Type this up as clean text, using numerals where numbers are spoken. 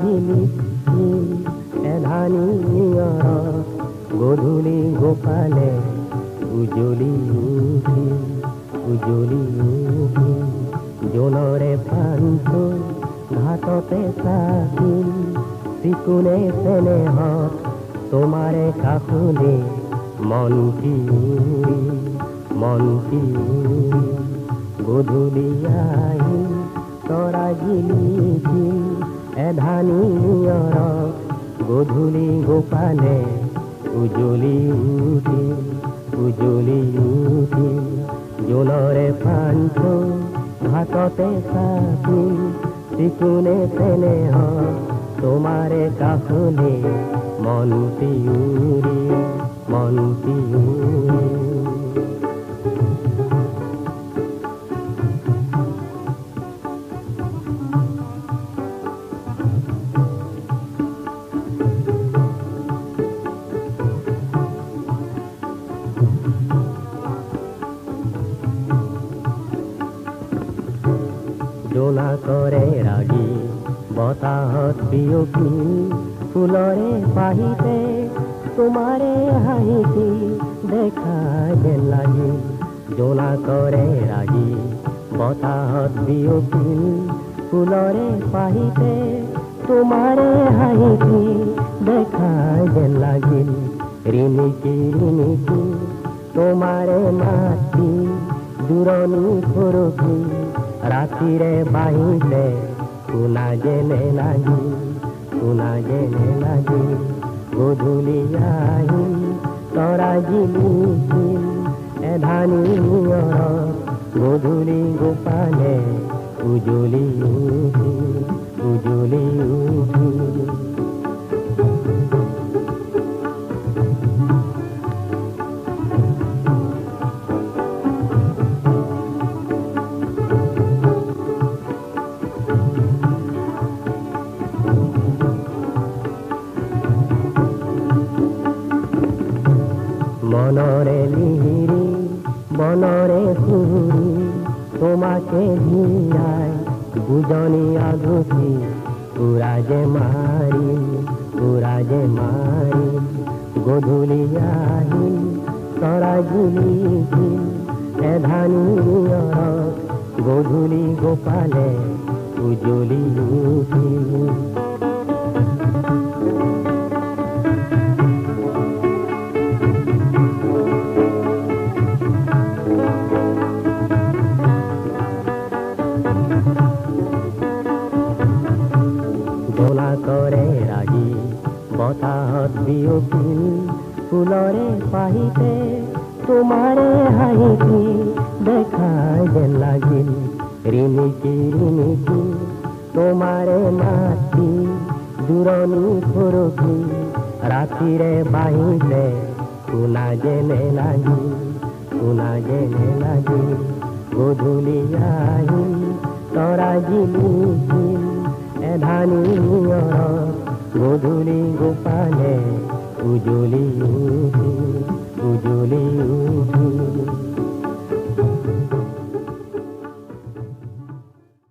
ঝিলিকি এধানি নিয়ৰত গধূলি গোপালে উজলি উঠি জোনৰে পানটো ভাততে চাকিল চিকুনে চেনেহত তোমাৰে কাষলে মনটি গধূলি আহি তৰা জিলিকি এধানি নিয়ৰত গধূলি গোপালে উজলি উঠি জোনৰে পানটো ভাততে চাকিল চিকুনে চেনেহত তোমাৰে কাষলে মনটি উৰি জোনা কৰে ৰাগি বতাহত বিয়পি ফুলৰে পাহিতে তোমাৰে হাঁহিটি দেখা যেন লাগিল জোনা কৰে ৰাগি বতাহত বিয়পি ফুলৰে পাহিতে তোমাৰে হাঁহিটি দেখা যেন লাগিল ৰিণিকি তোমাৰে মাতি দূৰণি ফুৰকি ৰাতিৰে বাহিলে শুনা যেনে লাগি গধূলি আহি তৰা জিলিকিল এধানি নিয়ৰত গধূলি গোপালে উজলি উঠি মনৰে লিহিৰি বনৰে সুৰি তোমাকে ভিয়াই বুজনি আগুচি উৰাজে মাৰি গধূলি আহি তৰা জিলিকি এধানি নিয়ৰত গধূলি গোপালে উজলি উঠিল জোনা কৰে ৰাগি বতাহত বিয়পিল ফুলৰে পাহিতে তোমাৰে হাঁহিটি দেখা যেন লাগিল ৰিণিকি তোমাৰে মাতি দূৰণি ফুৰকি ৰাতিৰে বাহিলে শুনা যেনে লাগি গধূলি আহি তৰা জিলিকিল এধানি নিয়ৰত গধূলি গোপালে উজলি উঠি